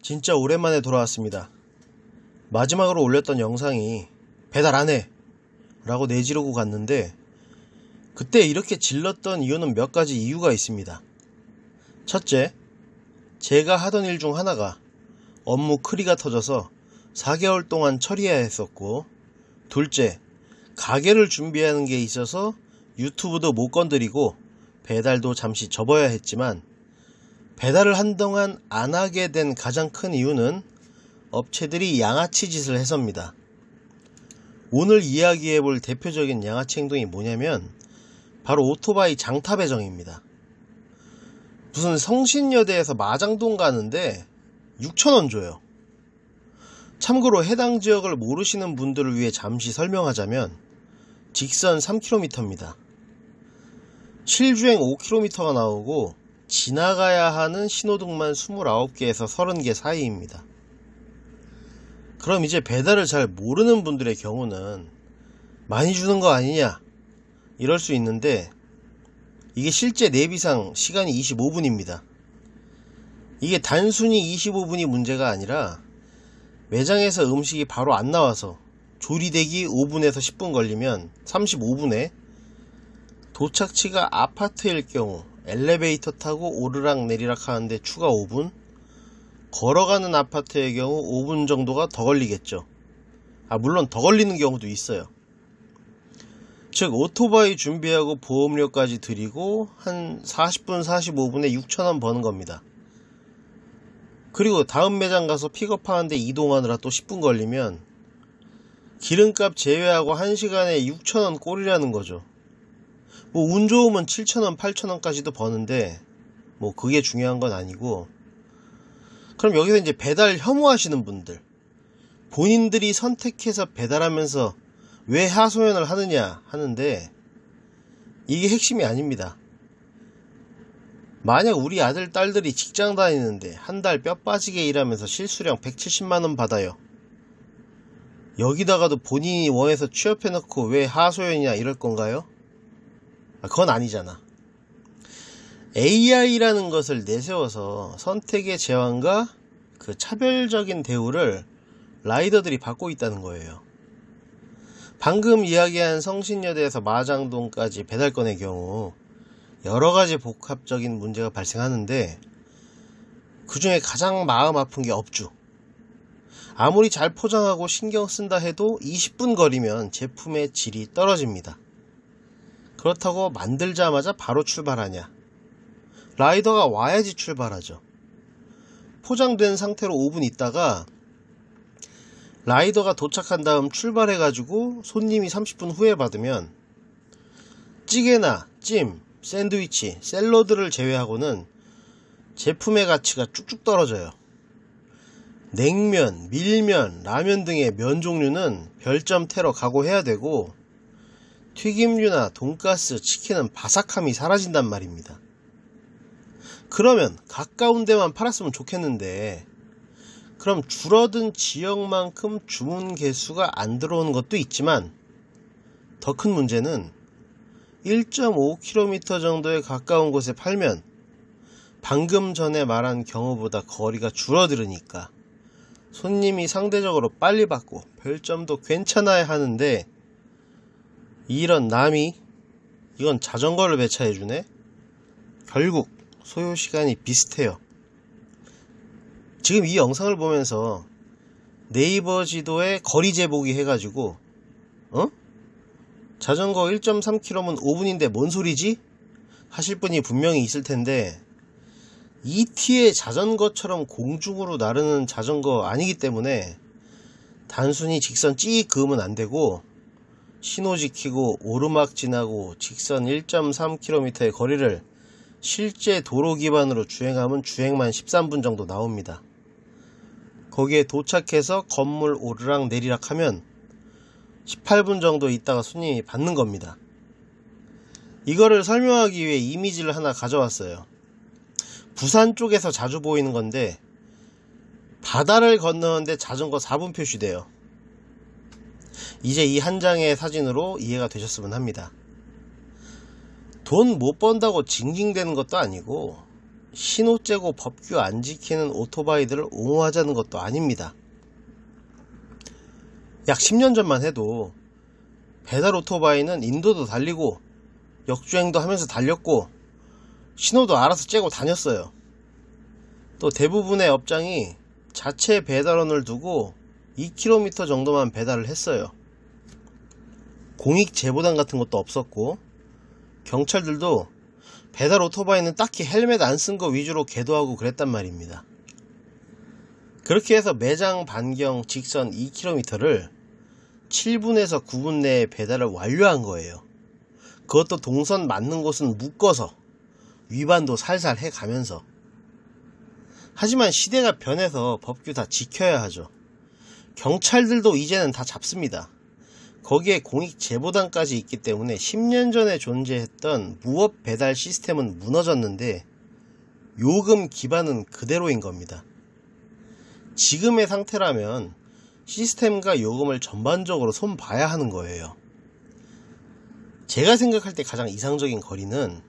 진짜 오랜만에 돌아왔습니다. 마지막으로 올렸던 영상이 배달 안해 라고 내지르고 갔는데, 그때 이렇게 질렀던 이유는 몇 가지 이유가 있습니다. 첫째, 제가 하던 일 중 하나가 업무 크리가 터져서 4개월 동안 처리해야 했었고, 둘째, 가게를 준비하는 게 있어서 유튜브도 못 건드리고 배달도 잠시 접어야 했지만, 배달을 한동안 안 하게 된 가장 큰 이유는 업체들이 양아치 짓을 해서입니다. 오늘 이야기해볼 대표적인 양아치 행동이 뭐냐면 바로 오토바이 장타 배정입니다. 무슨 성신여대에서 마장동 가는데 6,000원 줘요. 참고로 해당 지역을 모르시는 분들을 위해 잠시 설명하자면 직선 3km입니다. 실주행 5km가 나오고 지나가야 하는 신호등만 29개에서 30개 사이입니다. 그럼 이제 배달을 잘 모르는 분들의 경우는 많이 주는 거 아니냐 이럴 수 있는데, 이게 실제 내비상 시간이 25분입니다. 이게 단순히 25분이 문제가 아니라 매장에서 음식이 바로 안 나와서 조리되기 5분에서 10분 걸리면 35분에 도착지가 아파트일 경우 엘리베이터 타고 오르락 내리락 하는데 추가 5분, 걸어가는 아파트의 경우 5분 정도가 더 걸리겠죠. 물론 더 걸리는 경우도 있어요. 즉 오토바이 준비하고 보험료까지 드리고 한 40분 45분에 6,000원 버는 겁니다. 그리고 다음 매장 가서 픽업하는데 이동하느라 또 10분 걸리면 기름값 제외하고 1시간에 6,000원 꼴이라는 거죠. 운 좋으면 7,000원 8,000원까지도 버는데 그게 중요한 건 아니고, 그럼 여기서 이제 배달 혐오하시는 분들, 본인들이 선택해서 배달하면서 왜 하소연을 하느냐 하는데, 이게 핵심이 아닙니다. 만약 우리 아들 딸들이 직장 다니는데 한 달 뼈 빠지게 일하면서 실수령 170만원 받아요. 여기다가도 본인이 원해서 취업해놓고 왜 하소연이냐 이럴 건가요? 그건 아니잖아. AI라는 것을 내세워서 선택의 제한과 그 차별적인 대우를 라이더들이 받고 있다는 거예요. 방금 이야기한 성신여대에서 마장동까지 배달건의 경우 여러가지 복합적인 문제가 발생하는데, 그 중에 가장 마음 아픈 게 업주. 아무리 잘 포장하고 신경 쓴다 해도 20분 거리면 제품의 질이 떨어집니다. 그렇다고 만들자마자 바로 출발하냐? 라이더가 와야지 출발하죠. 포장된 상태로 5분 있다가 라이더가 도착한 다음 출발해가지고 손님이 30분 후에 받으면 찌개나 찜, 샌드위치, 샐러드를 제외하고는 제품의 가치가 쭉쭉 떨어져요. 냉면, 밀면, 라면 등의 면 종류는 별점 테러 각오해야 되고, 튀김류나 돈가스, 치킨은 바삭함이 사라진단 말입니다. 그러면 가까운 데만 팔았으면 좋겠는데, 그럼 줄어든 지역만큼 주문 개수가 안 들어오는 것도 있지만, 더 큰 문제는 1.5km 정도에 가까운 곳에 팔면 방금 전에 말한 경우보다 거리가 줄어들으니까 손님이 상대적으로 빨리 받고 별점도 괜찮아야 하는데, 이런 남이 이건 자전거를 배차해주네? 결국 소요시간이 비슷해요. 지금 이 영상을 보면서 네이버 지도에 거리 재보기 해가지고 자전거 1.3km면 5분인데 뭔 소리지? 하실 분이 분명히 있을 텐데, ET의 자전거처럼 공중으로 나르는 자전거 아니기 때문에 단순히 직선 찍 그으면 안 되고, 신호 지키고 오르막 지나고 직선 1.3km의 거리를 실제 도로 기반으로 주행하면 주행만 13분 정도 나옵니다. 거기에 도착해서 건물 오르락 내리락 하면 18분 정도 있다가 손님이 받는 겁니다. 이거를 설명하기 위해 이미지를 하나 가져왔어요. 부산 쪽에서 자주 보이는 건데, 바다를 건너는데 자전거 4분 표시돼요. 이제 이 한 장의 사진으로 이해가 되셨으면 합니다. 돈 못 번다고 징징대는 것도 아니고 신호 째고 법규 안 지키는 오토바이들을 옹호하자는 것도 아닙니다. 약 10년 전만 해도 배달 오토바이는 인도도 달리고 역주행도 하면서 달렸고 신호도 알아서 째고 다녔어요. 또 대부분의 업장이 자체 배달원을 두고 2km 정도만 배달을 했어요. 공익 제보단 같은 것도 없었고 경찰들도 배달 오토바이는 딱히 헬멧 안 쓴 거 위주로 계도하고 그랬단 말입니다. 그렇게 해서 매장 반경 직선 2km를 7분에서 9분 내에 배달을 완료한 거예요. 그것도 동선 맞는 곳은 묶어서 위반도 살살 해가면서. 하지만 시대가 변해서 법규 다 지켜야 하죠. 경찰들도 이제는 다 잡습니다. 거기에 공익 제보단까지 있기 때문에 10년 전에 존재했던 무업 배달 시스템은 무너졌는데 요금 기반은 그대로인 겁니다. 지금의 상태라면 시스템과 요금을 전반적으로 손봐야 하는 거예요. 제가 생각할 때 가장 이상적인 거리는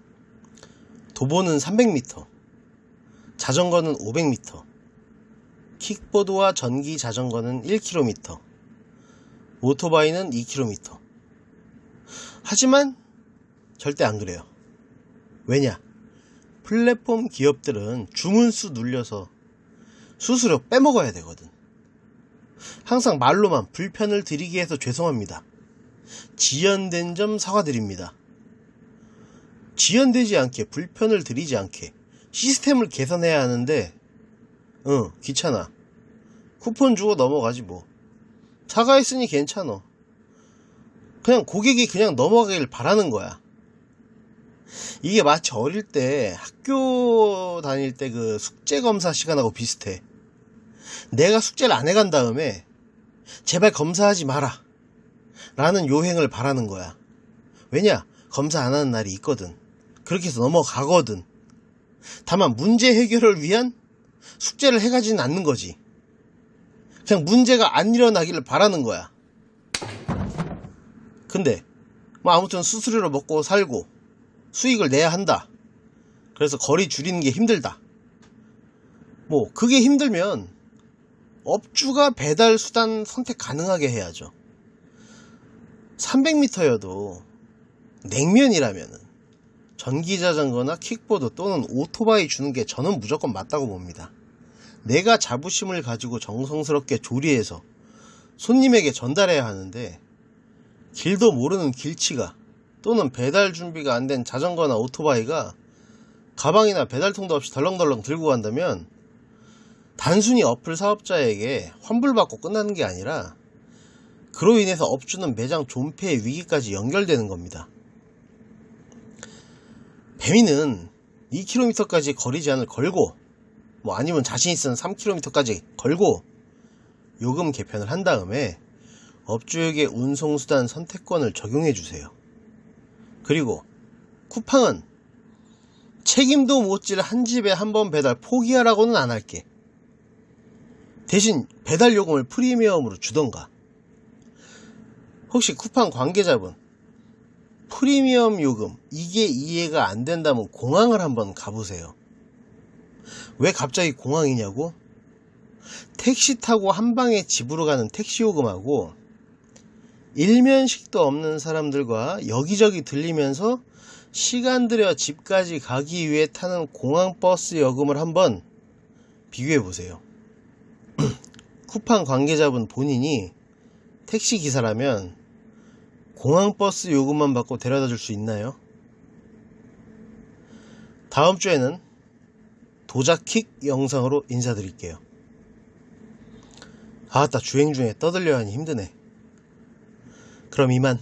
도보는 300m, 자전거는 500m, 킥보드와 전기 자전거는 1km, 오토바이는 2km. 하지만 절대 안 그래요. 왜냐? 플랫폼 기업들은 주문수 눌려서 수수료 빼먹어야 되거든. 항상 말로만 불편을 드리게 해서 죄송합니다. 지연된 점 사과드립니다. 지연되지 않게, 불편을 드리지 않게 시스템을 개선해야 하는데 귀찮아. 쿠폰 주고 넘어가지 뭐. 사과했으니 괜찮아. 그냥 고객이 그냥 넘어가길 바라는 거야. 이게 마치 어릴 때 학교 다닐 때 그 숙제 검사 시간하고 비슷해. 내가 숙제를 안 해간 다음에 제발 검사하지 마라 라는 요행을 바라는 거야. 왜냐? 검사 안 하는 날이 있거든. 그렇게 해서 넘어가거든. 다만 문제 해결을 위한 숙제를 해가지는 않는 거지. 그냥 문제가 안 일어나기를 바라는 거야. 근데 뭐 아무튼 수수료를 먹고 살고 수익을 내야 한다. 그래서 거리 줄이는 게 힘들다. 뭐 그게 힘들면 업주가 배달 수단 선택 가능하게 해야죠. 300m여도 냉면이라면은 전기자전거나 킥보드 또는 오토바이 주는 게 저는 무조건 맞다고 봅니다. 내가 자부심을 가지고 정성스럽게 조리해서 손님에게 전달해야 하는데 길도 모르는 길치가 또는 배달 준비가 안 된 자전거나 오토바이가 가방이나 배달통도 없이 덜렁덜렁 들고 간다면 단순히 어플 사업자에게 환불받고 끝나는 게 아니라 그로 인해서 업주는 매장 존폐의 위기까지 연결되는 겁니다. 배민은 2km까지 거리 제한을 걸고 뭐 아니면 자신 있으면 3km까지 걸고 요금 개편을 한 다음에 업주에게 운송수단 선택권을 적용해 주세요. 그리고 쿠팡은 책임도 못질 한 집에 한 번 배달 포기하라고는 안 할게. 대신 배달 요금을 프리미엄으로 주던가. 혹시 쿠팡 관계자분 프리미엄 요금 이게 이해가 안 된다면 공항을 한번 가보세요. 왜 갑자기 공항이냐고? 택시 타고 한방에 집으로 가는 택시 요금하고 일면식도 없는 사람들과 여기저기 들리면서 시간 들여 집까지 가기 위해 타는 공항버스 요금을 한번 비교해 보세요. 쿠팡 관계자분 본인이 택시 기사라면 공항버스 요금만 받고 데려다 줄 수 있나요? 다음 주에는 도자킥 영상으로 인사드릴게요. 아따 주행 중에 떠들려 하니 힘드네. 그럼 이만.